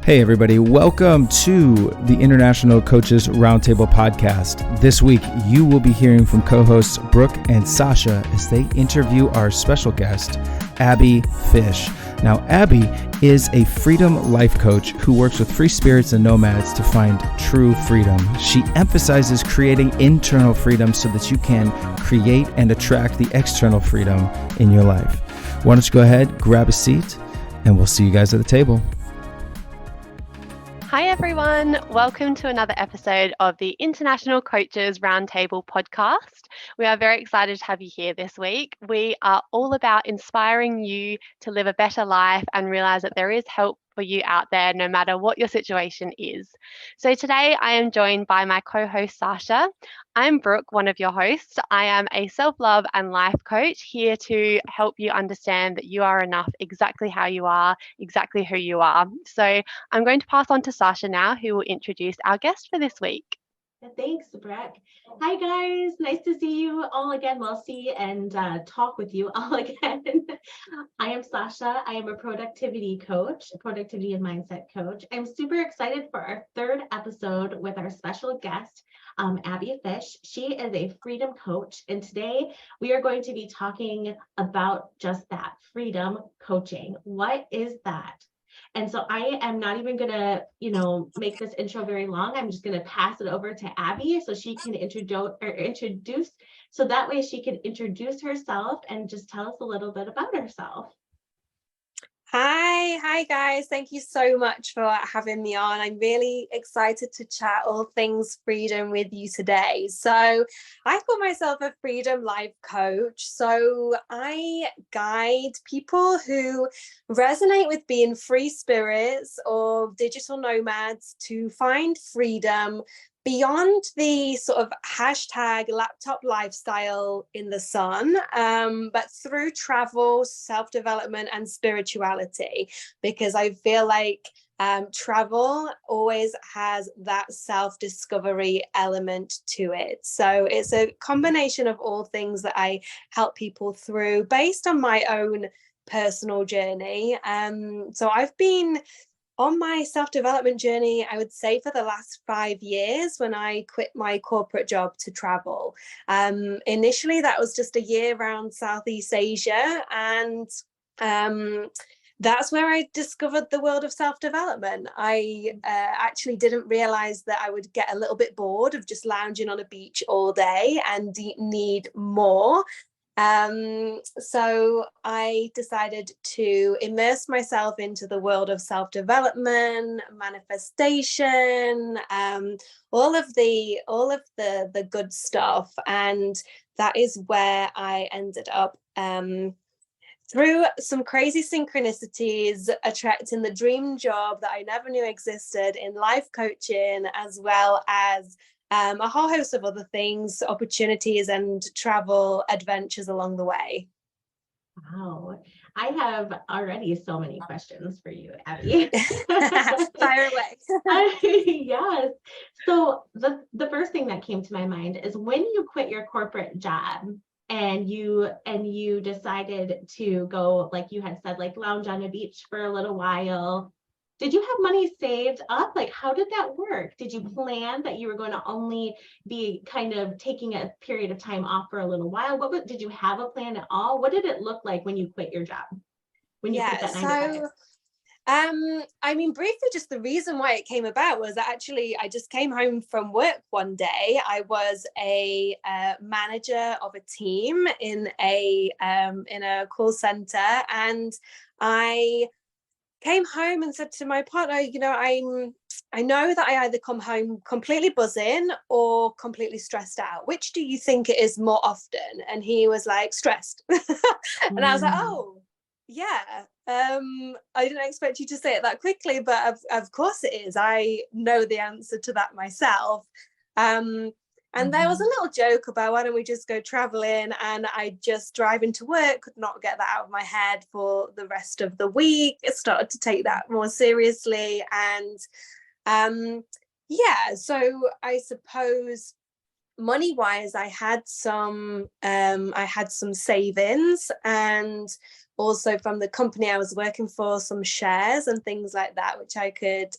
Hey everybody, welcome to the International Coaches Roundtable podcast. This week, you will be hearing from co-hosts Brooke and Sasha as they interview our special guest, Abbie Fish. Now, Abbie is a freedom life coach who works with free spirits and nomads to find true freedom. She emphasizes creating internal freedom so that you can create and attract the external freedom in your life. Why don't you go ahead, grab a seat, and we'll see you guys at the table. Hi everyone, welcome to another episode of the International Coaches Roundtable podcast. We are very excited to have you here this week. We are all about inspiring you to live a better life and realize that there is help for you out there no matter what your situation is. So today I am joined by my co-host Sasha. I'm Brooke, one of your hosts. I am a self-love and life coach here to help you understand that you are enough exactly how you are, exactly who you are. So I'm going to pass on to Sasha now, who will introduce our guest for this week. Thanks, Brooke. Hi, guys. Nice to see you all again. Well, see and talk with you all again. I am Sasha. I am a productivity coach, productivity and mindset coach. I'm super excited for our third episode with our special guest, Abbie Fish. She is a freedom coach, and today we are going to be talking about just that, freedom coaching. What is that? And so I am not even going to, make this intro very long. I'm just going to pass it over to Abbie so she can introduce, so that way she can introduce herself and just tell us a little bit about herself. Hi guys. Thank you so much for having me on. I'm really excited to chat all things freedom with you today. So I call myself a freedom life coach. So I guide people who resonate with being free spirits or digital nomads to find freedom beyond the sort of hashtag laptop lifestyle in the sun, but through travel, self-development, and spirituality, because I feel like travel always has that self-discovery element to it. So it's a combination of all things that I help people through based on my own personal journey. So I've been on my self-development journey, I would say, for the last 5 years when I quit my corporate job to travel. Initially, that was just a year around Southeast Asia. And that's where I discovered the world of self-development. I actually didn't realize that I would get a little bit bored of just lounging on a beach all day and need more. So I decided to immerse myself into the world of self-development, manifestation, all of the good stuff. And that is where I ended up through some crazy synchronicities, attracting the dream job that I never knew existed in life coaching, as well as a whole host of other things, opportunities and travel adventures along the way. Wow. I have already so many questions for you, Abbie. Fire away. Yes. So the first thing that came to my mind is when you quit your corporate job and you decided to go, like you had said, like lounge on a beach for a little while. Did you have money saved up? Like, how did that work? Did you plan that you were going to only be kind of taking a period of time off for a little while? Did you have a plan at all? What did it look like when you quit your job? When you quit that 9 to 5? I mean, briefly, just the reason why it came about was that actually I just came home from work one day. I was a manager of a team in a call center, and I came home and said to my partner, I know that I either come home completely buzzing or completely stressed out. Which do you think it is more often? And he was like, stressed. And I was like, oh, yeah. I didn't expect you to say it that quickly, but of course it is. I know the answer to that myself. And there was a little joke about why don't we just go traveling, and I just drive into work, could not get that out of my head for the rest of the week. I started to take that more seriously. And so I suppose money wise, I had some savings, and also from the company I was working for, some shares and things like that, which I could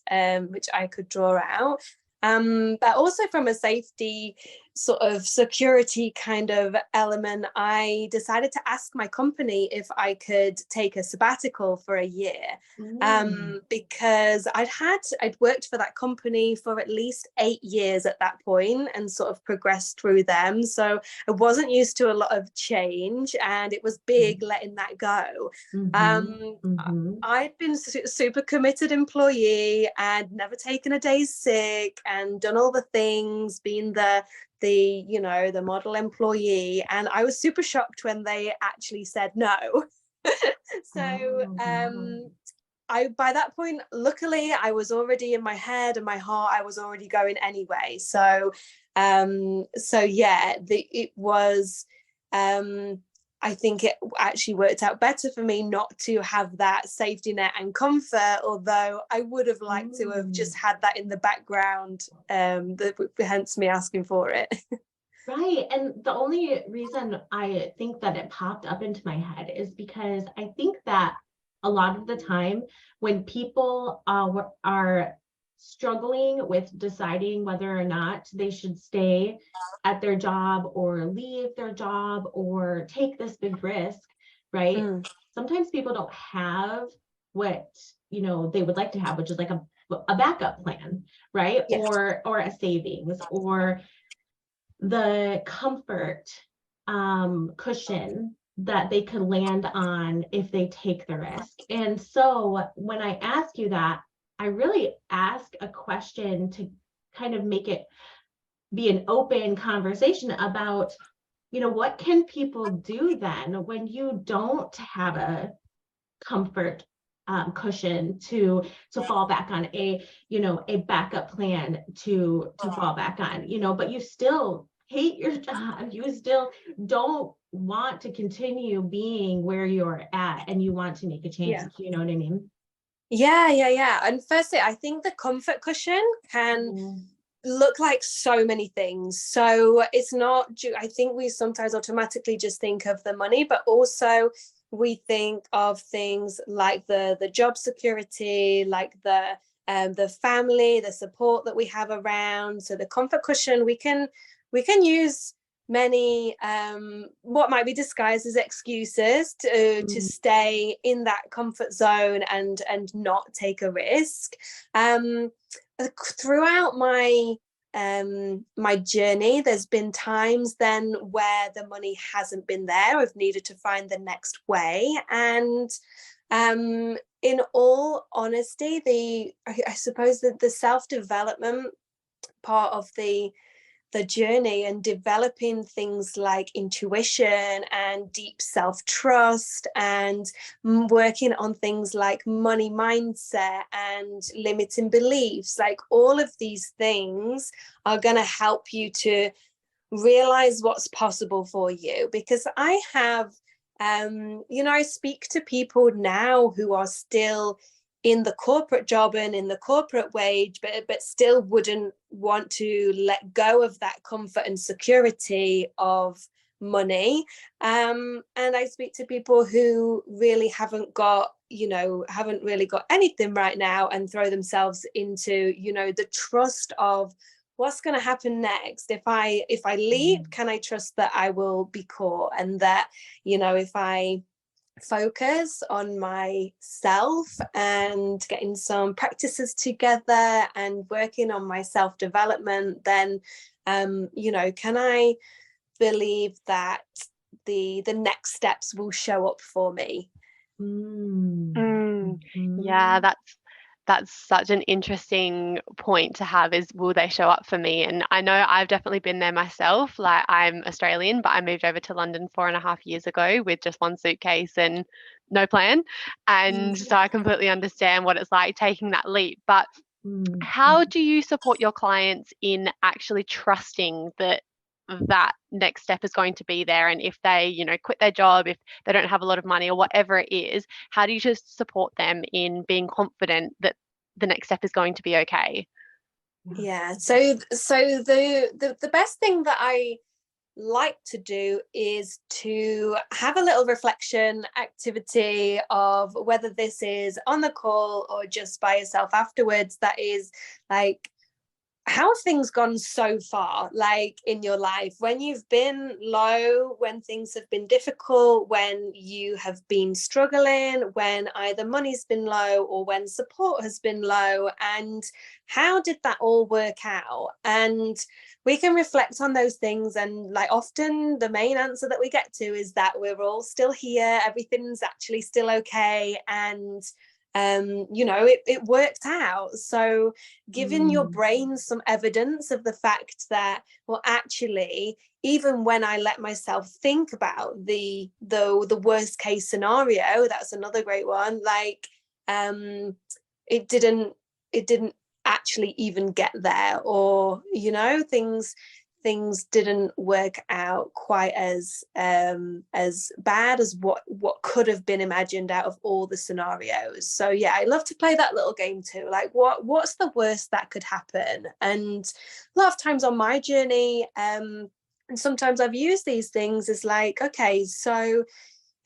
draw out. But also from a safety sort of security kind of element, I decided to ask my company if I could take a sabbatical for a year, because I'd worked for that company for at least 8 years at that point and sort of progressed through them. So I wasn't used to a lot of change, and it was big letting that go. I'd been super committed employee and never taken a day sick and done all the things, being the model employee, and I was super shocked when they actually said no. So I, by that point, luckily I was already in my head and my heart, I was already going anyway. So it was I think it actually worked out better for me not to have that safety net and comfort, although I would have liked to have just had that in the background, hence me asking for it. Right. And the only reason I think that it popped up into my head is because I think that a lot of the time when people are struggling with deciding whether or not they should stay at their job or leave their job or take this big risk, right? Sometimes people don't have what, they would like to have, which is like a backup plan, right? Yes. Or a savings, or the comfort cushion that they could land on if they take the risk. And so when I ask you that, I really ask a question to kind of make it be an open conversation about, what can people do then when you don't have a comfort cushion to fall back on, a backup plan to fall back on, but you still hate your job, you still don't want to continue being where you're at, and you want to make a change. You know what I mean? Yeah. And firstly, I think the comfort cushion can look like so many things. So it's not, I think we sometimes automatically just think of the money, but also we think of things like the job security, like the family, the support that we have around. So the comfort cushion, we can use many what might be disguised as excuses to stay in that comfort zone and not take a risk. Throughout my my journey, there's been times then where the money hasn't been there. I've needed to find the next way, and in all honesty, I suppose that the self-development part of the journey and developing things like intuition and deep self-trust and working on things like money mindset and limiting beliefs, like all of these things are going to help you to realize what's possible for you. Because I have I speak to people now who are still in the corporate job and in the corporate wage, but still wouldn't want to let go of that comfort and security of money. And I speak to people who really haven't really got anything right now, and throw themselves into, the trust of what's going to happen next. If I leave, can I trust that I will be caught, and that, if I focus on myself and getting some practices together and working on my self-development, then can I believe that the next steps will show up for me? Yeah, that's such an interesting point to have, is will they show up for me? And I know I've definitely been there myself. Like, I'm Australian, but I moved over to London 4.5 years ago with just one suitcase and no plan. And so I completely understand what it's like taking that leap. But how do you support your clients in actually trusting that next step is going to be there? And if they, quit their job, if they don't have a lot of money or whatever it is, how do you just support them in being confident that the next step is going to be okay? Yeah. So the best thing that I like to do is to have a little reflection activity of whether this is on the call or just by yourself afterwards. That is like, how have things gone so far, like in your life, when you've been low, when things have been difficult, when you have been struggling, when either money's been low or when support has been low, and how did that all work out? And we can reflect on those things, and like often the main answer that we get to is that we're all still here, everything's actually still okay, and it worked out. So giving your brain some evidence of the fact that, well, actually, even when I let myself think about the worst case scenario, that's another great one, like it didn't actually even get there, or things didn't work out quite as bad as what could have been imagined out of all the scenarios. So yeah, I love to play that little game too, like what's the worst that could happen. And a lot of times on my journey, and sometimes I've used these things as like, okay, so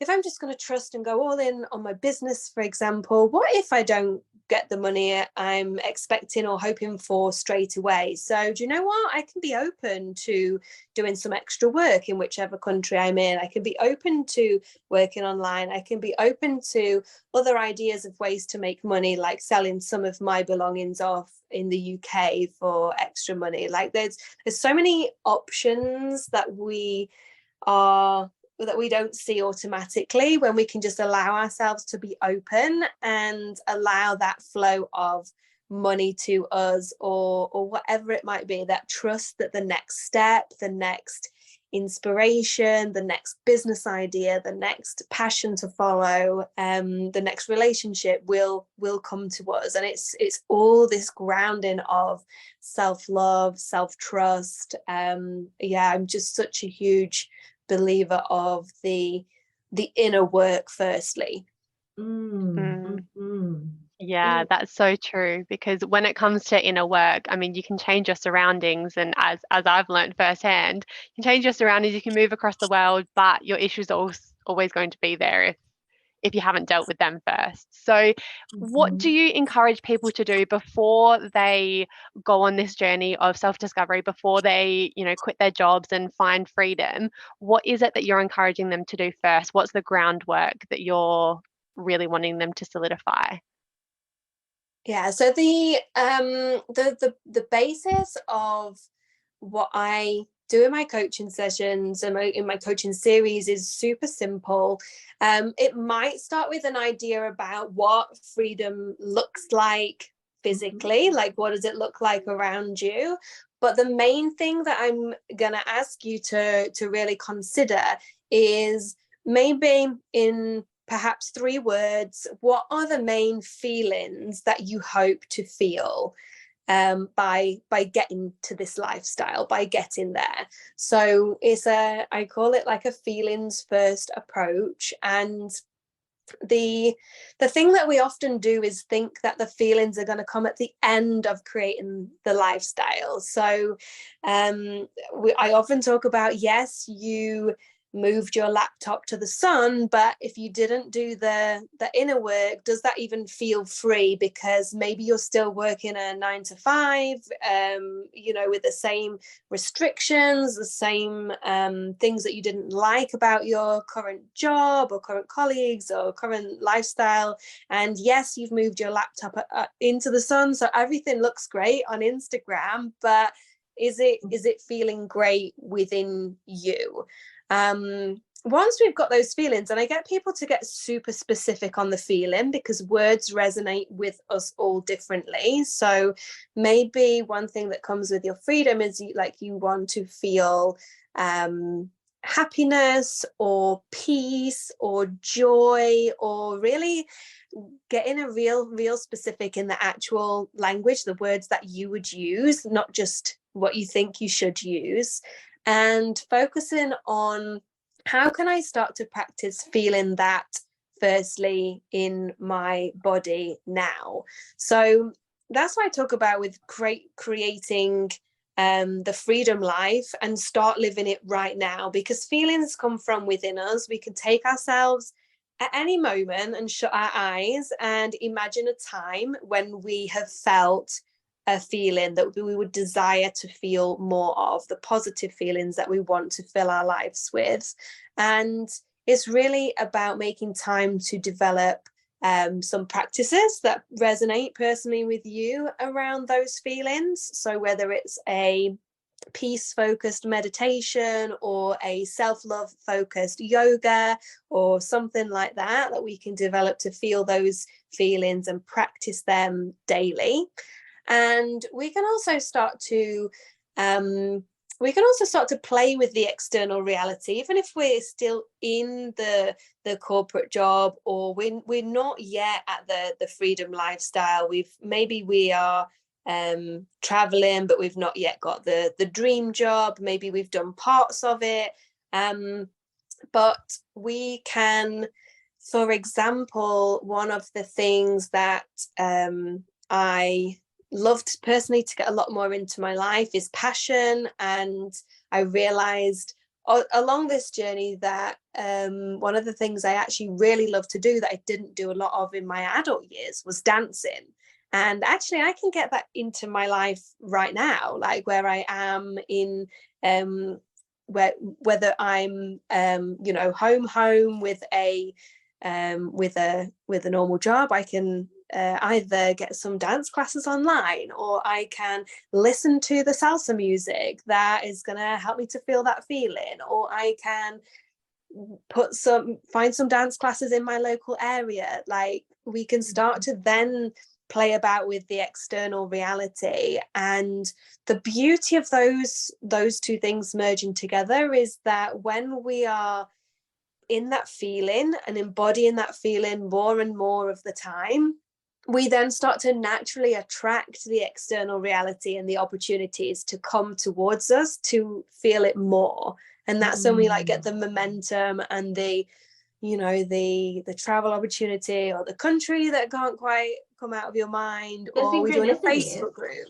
if I'm just going to trust and go all in on my business, for example, what if I don't get the money I'm expecting or hoping for straight away? So do you know what? I can be open to doing some extra work in whichever country I'm in. I can be open to working online. I can be open to other ideas of ways to make money, like selling some of my belongings off in the UK for extra money. Like there's so many options that we don't see automatically when we can just allow ourselves to be open and allow that flow of money to us, or whatever it might be, that trust that the next step, the next inspiration, the next business idea, the next passion to follow, the next relationship will come to us. And it's all this grounding of self-love, self-trust. I'm just such a huge believer of the inner work firstly. Yeah, that's so true, because when it comes to inner work, I mean, you can change your surroundings, and as I've learned firsthand, you can change your surroundings, you can move across the world, but your issues are always going to be there if you haven't dealt with them first. So what do you encourage people to do before they go on this journey of self-discovery, before they, quit their jobs and find freedom? What is it that you're encouraging them to do first? What's the groundwork that you're really wanting them to solidify? Yeah, so the basis of what I do in my coaching sessions and in my coaching series is super simple. It might start with an idea about what freedom looks like physically, like what does it look like around you? But the main thing that I'm gonna ask you to really consider is, maybe in perhaps 3 words, what are the main feelings that you hope to feel by getting to this lifestyle, by getting there? So I call it like a feelings first approach. And the thing that we often do is think that the feelings are going to come at the end of creating the lifestyle. So I often talk about, yes, you moved your laptop to the sun, but if you didn't do the inner work, does that even feel free? Because maybe you're still working a 9 to 5, with the same restrictions, the same things that you didn't like about your current job or current colleagues or current lifestyle. And yes, you've moved your laptop into the sun, so everything looks great on Instagram, but is it feeling great within you? Once we've got those feelings, and I get people to get super specific on the feeling, because words resonate with us all differently. So maybe one thing that comes with your freedom is you want to feel happiness or peace or joy, or really getting a real specific in the actual language, the words that you would use, not just what you think you should use. And focusing on, how can I start to practice feeling that firstly in my body now? So that's what I talk about with creating the freedom life and start living it right now, because feelings come from within us. We can take ourselves at any moment and shut our eyes and imagine a time when we have felt a feeling that we would desire to feel more of, the positive feelings that we want to fill our lives with. And it's really about making time to develop some practices that resonate personally with you around those feelings. So whether it's a peace-focused meditation or a self-love focused yoga or something like that, that we can develop to feel those feelings and practice them daily. And we can also start to play with the external reality, even if we're still in the corporate job, or we're not yet at the freedom lifestyle. We are traveling, but we've not yet got the dream job. Maybe we've done parts of it, but we can, for example, one of the things that I loved personally to get a lot more into my life is passion. And I realized along this journey that one of the things I actually really love to do that I didn't do a lot of in my adult years was dancing. And actually I can get that into my life right now, like where I am in whether I'm home with a normal job. I can either get some dance classes online, or I can listen to the salsa music that is going to help me to feel that feeling, or I can find some dance classes in my local area. Like, we can start to then play about with the external reality. And the beauty of those two things merging together is that when we are in that feeling and embodying that feeling more and more of the time, we then start to naturally attract the external reality and the opportunities to come towards us to feel it more. And that's when we get the momentum and the travel opportunity, or the country that can't quite come out of your mind, or we join a Facebook group.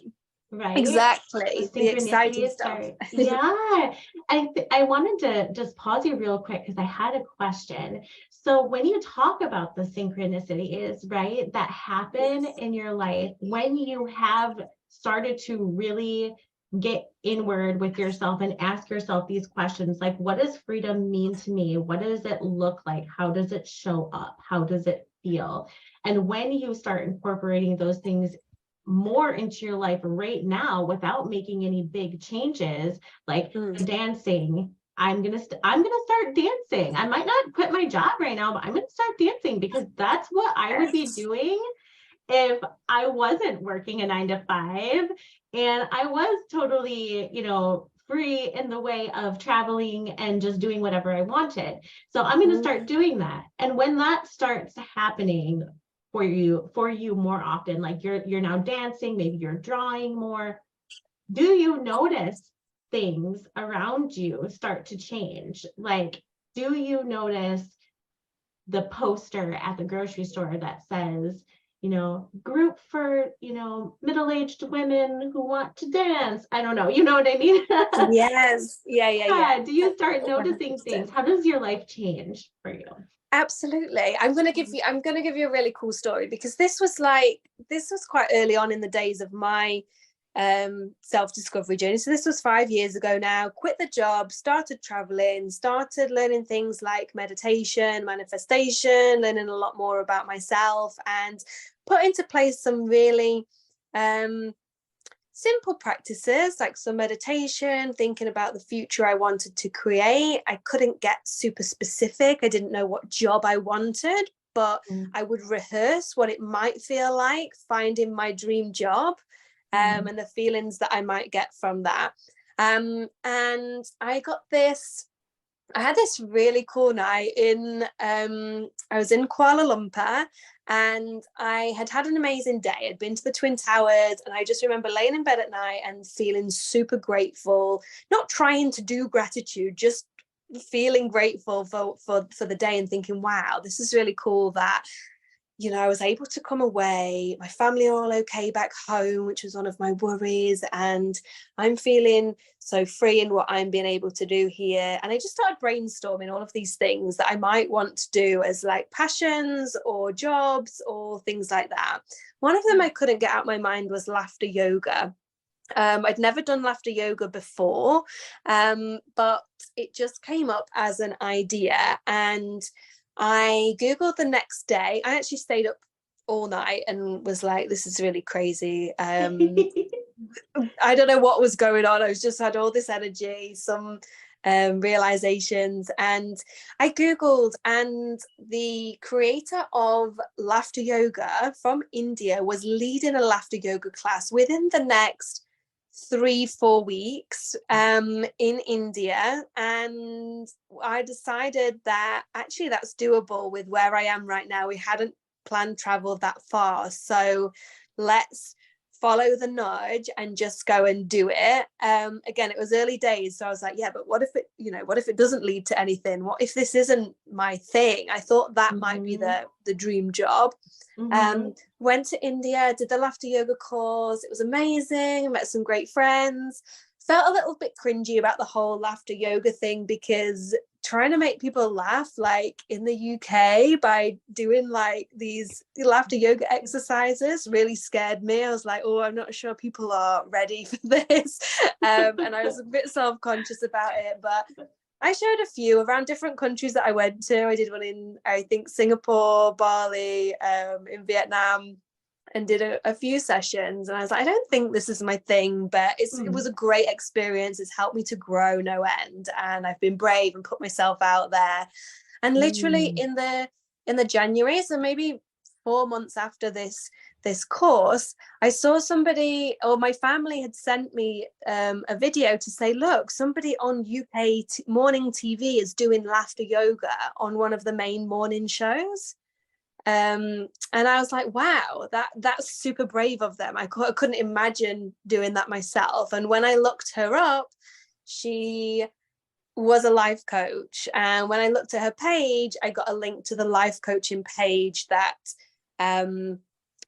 Right. Exactly. The exciting stuff. Yeah. I wanted to just pause you real quick because I had a question. So when you talk about the synchronicities, right, that happen in your life, when you have started to really get inward with yourself and ask yourself these questions, like, what does freedom mean to me? What does it look like? How does it show up? How does it feel? And when you start incorporating those things more into your life right now without making any big changes, like dancing, I'm gonna start dancing. I might not quit my job right now, but I'm gonna start dancing, because that's what I would be doing if I wasn't working a 9-to-5 and I was totally, free in the way of traveling and just doing whatever I wanted. So I'm going to start doing that. And when that starts happening for you more often, like you're now dancing, maybe you're drawing more, do you notice things around you start to change? Like, do you notice the poster at the grocery store that says, group for, middle-aged women who want to dance? I don't know. You know what I mean? Yes. Yeah. Do you start noticing things? How does your life change for you? Absolutely. I'm going to give you a really cool story, because this was quite early on in the days of my self-discovery journey. So this was 5 years ago now. Quit the job, started traveling, started learning things like meditation, manifestation, learning a lot more about myself, and put into place some really simple practices, like some meditation, thinking about the future I wanted to create. I couldn't get super specific. I didn't know what job I wanted, but I would rehearse what it might feel like finding my dream job, and the feelings that I might get from that. And I had this really cool night I was in Kuala Lumpur, and I had an amazing day. I'd been to the Twin Towers, and I just remember laying in bed at night and feeling super grateful, not trying to do gratitude, just feeling grateful for the day and thinking, wow, this is really cool that, I was able to come away. My family are all okay back home, which was one of my worries. And I'm feeling so free in what I'm being able to do here. And I just started brainstorming all of these things that I might want to do as like passions or jobs or things like that. One of them I couldn't get out of my mind was laughter yoga. I'd never done laughter yoga before, but it just came up as an idea. And I Googled the next day. I actually stayed up all night and was like, this is really crazy. I don't know what was going on. I was just had all this energy, some realizations. And I Googled, and the creator of laughter yoga from India was leading a laughter yoga class within the next 3-4 weeks in India, and I decided that actually that's doable with where I am right now. We hadn't planned travel that far, so let's follow the nudge and just go and do it. Again, it was early days, so I was like, yeah, but what if it doesn't lead to anything? What if this isn't my thing? I thought that might be the dream job. Went to India, did the laughter yoga course. It was amazing. Met some great friends. Felt a little bit cringy about the whole laughter yoga thing, because trying to make people laugh like in the UK by doing like these laughter yoga exercises really scared me. I was like, oh, I'm not sure people are ready for this. And I was a bit self-conscious about it, but I showed a few around different countries that I went to. I did one in, I think, Singapore, Bali, in Vietnam, and did a few sessions. And I was like, I don't think this is my thing, but it was a great experience. It's helped me to grow no end. And I've been brave and put myself out there. And literally in the January, so maybe 4 months after this course, I saw somebody, or my family had sent me a video to say, look, somebody on UK morning TV is doing laughter yoga on one of the main morning shows. And I was like, wow, that's super brave of them. I couldn't imagine doing that myself. And when I looked her up, she was a life coach. And when I looked at her page, I got a link to the life coaching page that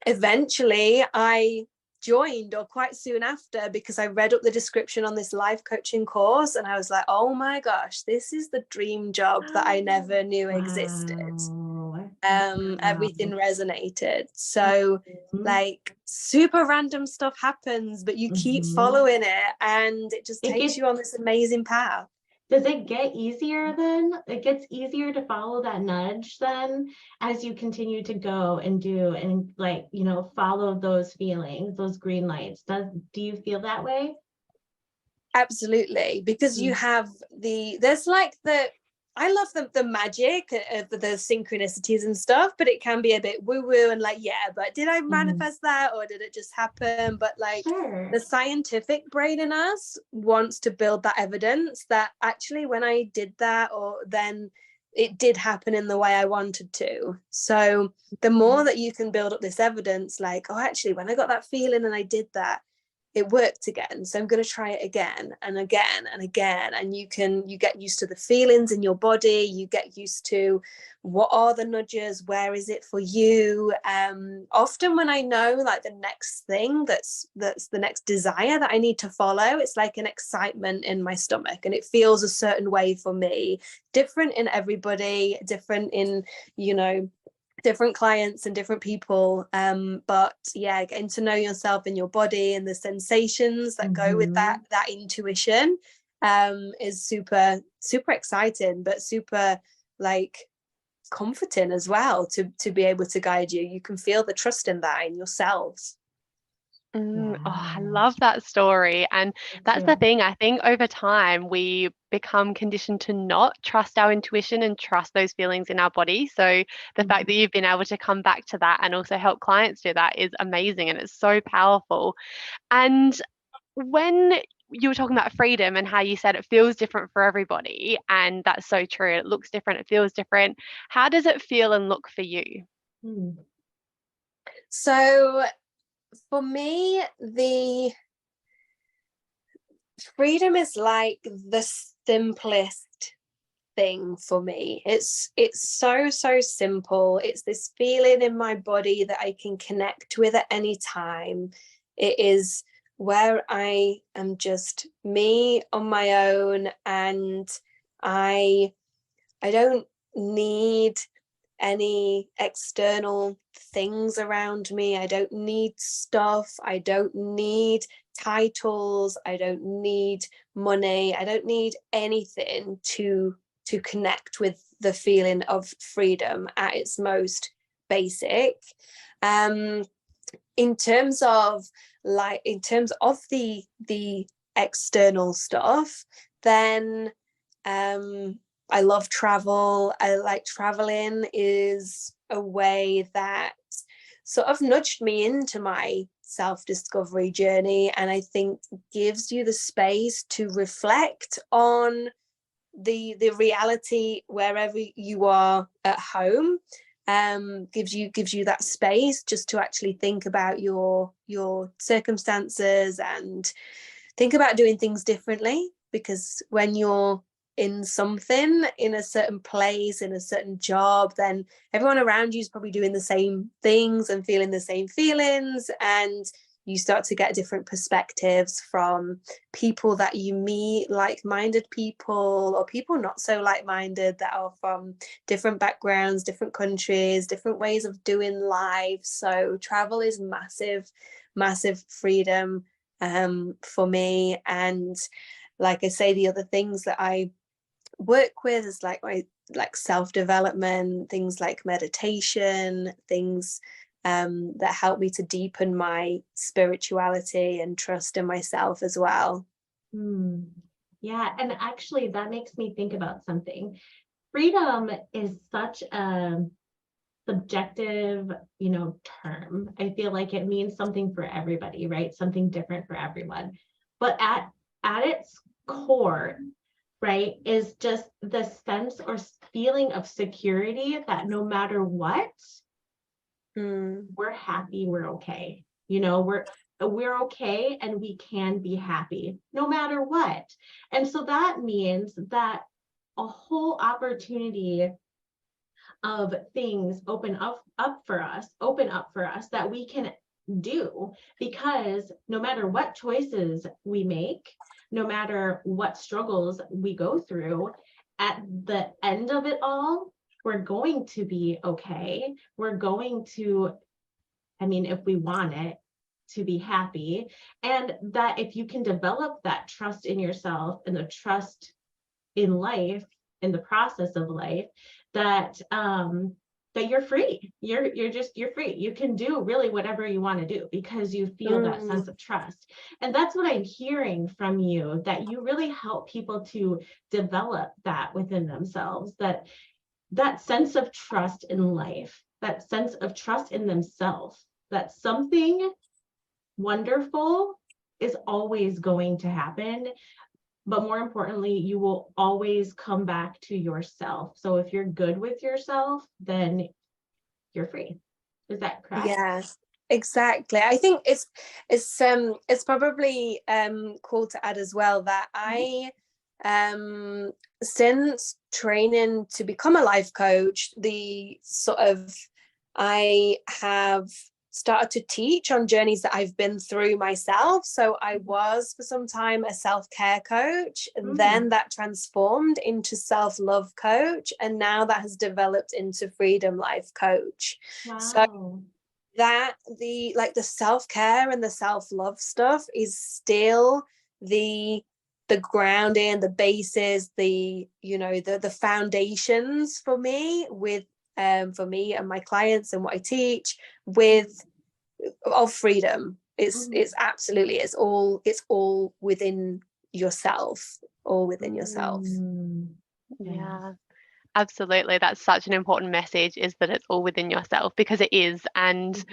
eventually I joined, or quite soon after, because I read up the description on this life coaching course, and I was like, oh my gosh, this is the dream job that I never knew existed. Everything resonated. So like super random stuff happens, but you keep following it, and it just takes you on this amazing path. Does it get easier then? It gets easier to follow that nudge then as you continue to go and do and like, follow those feelings, those green lights. Do you feel that way? Absolutely, because you have I love the magic of the synchronicities and stuff, but it can be a bit woo-woo and like, yeah, but did I manifest that, or did it just happen? But like the scientific brain in us wants to build that evidence that actually when I did that, or then it did happen in the way I wanted to. So the more that you can build up this evidence, like, oh, actually, when I got that feeling and I did that, it worked again, so I'm going to try it again and again and again. And you get used to the feelings in your body, you get used to what are the nudges, where is it for you. Often when I know like the next thing that's the next desire that I need to follow, it's like an excitement in my stomach, and it feels a certain way for me, different in everybody, different in different clients and different people, but yeah, getting to know yourself and your body and the sensations that go with that intuition is super exciting, but super like comforting as well to be able to guide you. You can feel the trust in that in yourselves. Oh, I love that story. And that's the thing. I think over time we become conditioned to not trust our intuition and trust those feelings in our body. So the fact that you've been able to come back to that and also help clients do that is amazing, and it's so powerful. And when you were talking about freedom and how you said it feels different for everybody, and that's so true. It looks different, it feels different. How does it feel and look for you? So for me, the freedom is like the simplest thing for me. It's so simple. It's this feeling in my body that I can connect with at any time. It is where I am just me on my own, and I don't need any external things around me. I don't need stuff. I don't need titles. I don't need money. I don't need anything to connect with the feeling of freedom at its most basic. In terms of the external stuff, then I love travel. I like traveling is a way that sort of nudged me into my self-discovery journey, and I think gives you the space to reflect on the reality wherever you are at home. Gives you that space just to actually think about your circumstances and think about doing things differently, because when you're in something, in a certain place, in a certain job, then everyone around you is probably doing the same things and feeling the same feelings, and you start to get different perspectives from people that you meet, like-minded people or people not so like-minded that are from different backgrounds, different countries, different ways of doing life. So travel is massive freedom for me. And like I say, the other things that I work with is like self-development, things like meditation, things that help me to deepen my spirituality and trust in myself as well. Yeah, and actually that makes me think about something. Freedom is such a subjective, term. I feel like it means something for everybody, right? Something different for everyone. But at its core, right, is just the sense or feeling of security that no matter what, we're happy, we're okay. We're okay, and we can be happy no matter what. And so that means that a whole opportunity of things open up for us that we can do, because no matter what choices we make, no matter what struggles we go through, at the end of it all, we're going to be okay. We're going to, if we want it, to be happy. And that if you can develop that trust in yourself and the trust in life, in the process of life, that you're free. You're free. You can do really whatever you want to do because you feel that sense of trust. And that's what I'm hearing from you, that you really help people to develop that within themselves, that sense of trust in life, that sense of trust in themselves, that something wonderful is always going to happen. But more importantly, you will always come back to yourself. So if you're good with yourself, then you're free. Is that correct? Yes, exactly. I think it's probably cool to add as well that I since training to become a life coach, I have started to teach on journeys that I've been through myself. So I was for some time a self-care coach, and then that transformed into self-love coach, and now that has developed into freedom life coach. Wow. So that the self-care and the self-love stuff is still the grounding, the basis, the foundations for me and my clients and what I teach of freedom. It's absolutely, it's all within yourself, Yeah, absolutely. That's such an important message, is that it's all within yourself, because it is, and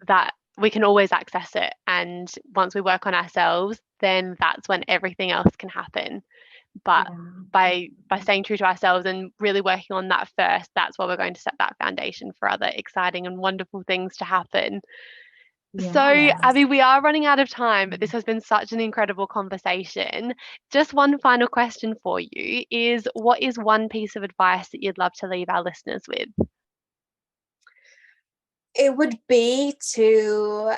that we can always access it. And once we work on ourselves, then that's when everything else can happen. But by staying true to ourselves and really working on that first, that's where we're going to set that foundation for other exciting and wonderful things to happen. So, Abbie, we are running out of time, but this has been such an incredible conversation. Just one final question for you is, what is one piece of advice that you'd love to leave our listeners with? It would be to,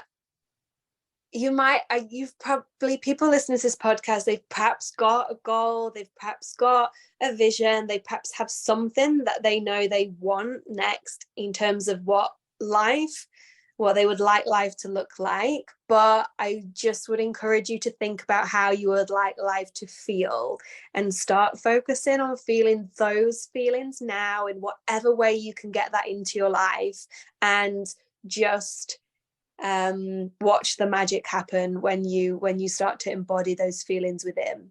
you've probably, people listening to this podcast, they've perhaps got a goal, they've perhaps got a vision, they perhaps have something that they know they want next in terms of what they would like life to look like. But I just would encourage you to think about how you would like life to feel and start focusing on feeling those feelings now in whatever way you can get that into your life, and just watch the magic happen when you start to embody those feelings within.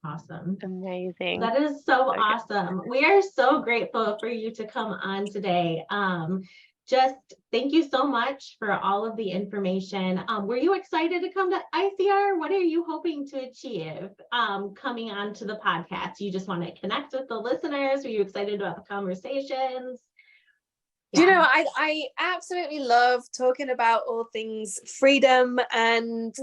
Awesome. Amazing. That is so awesome. We are so grateful for you to come on today. Just thank you so much for all of the information. Were you excited to come to ICR? What are you hoping to achieve coming on to the podcast? You just want to connect with the listeners? Were you excited about the conversations? Yeah. You know, I absolutely love talking about all things freedom and,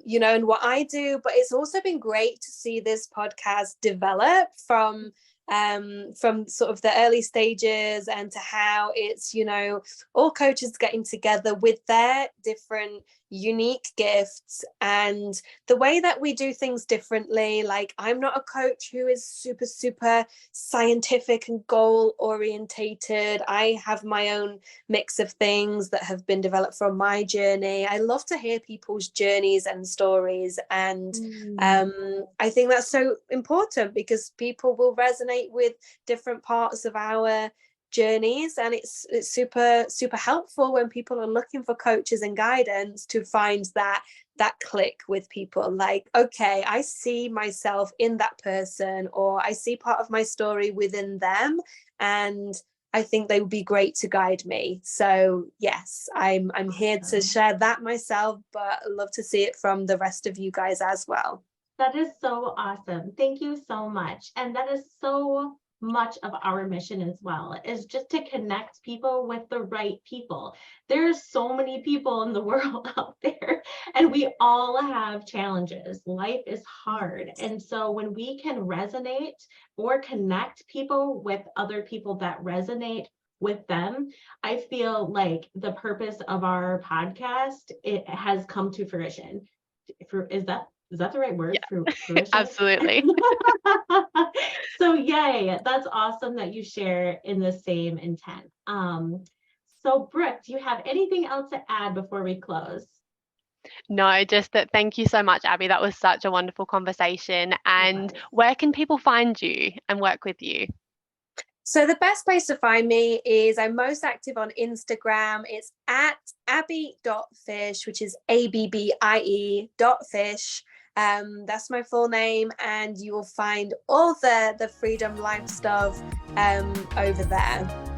you know, and what I do, but it's also been great to see this podcast develop from sort of the early stages and to how it's, you know, all coaches getting together with their different unique gifts and the way that we do things differently. Like, I'm not a coach who is super scientific and goal orientated. I have my own mix of things that have been developed from my journey. I love to hear people's journeys and stories, and I think that's so important because people will resonate with different parts of our journeys, and it's super helpful when people are looking for coaches and guidance to find that click with people. Like, okay, I see myself in that person, or I see part of my story within them, and I think they would be great to guide me. So yes, I'm here to share that myself, but I'd love to see it from the rest of you guys as well. That is so awesome. Thank you so much. And that is so much of our mission as well, is just to connect people with the right people. There's so many people in the world out there, and we all have challenges. Life is hard. And so when we can resonate or connect people with other people that resonate with them, I feel like the purpose of our podcast, it has come to fruition. Is that the right word? Yeah. Absolutely. So yay, that's awesome that you share in the same intent. So Brooke, do you have anything else to add before we close? No, just that thank you so much, Abbie. That was such a wonderful conversation. And where can people find you and work with you? So the best place to find me is, I'm most active on Instagram. It's at abbie.fish, which is ABBIE.fish. That's my full name, and you will find all the freedom life stuff over there.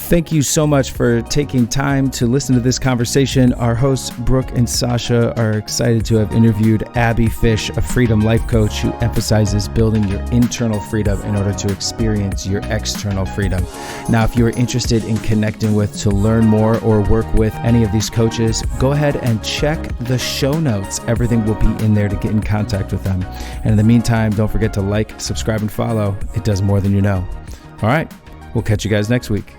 Thank you so much for taking time to listen to this conversation. Our hosts, Brooke and Sasha, are excited to have interviewed Abbie Fish, a freedom life coach who emphasizes building your internal freedom in order to experience your external freedom. Now, if you are interested in connecting with, to learn more, or work with any of these coaches, go ahead and check the show notes. Everything will be in there to get in contact with them. And in the meantime, don't forget to like, subscribe, and follow. It does more than you know. All right, we'll catch you guys next week.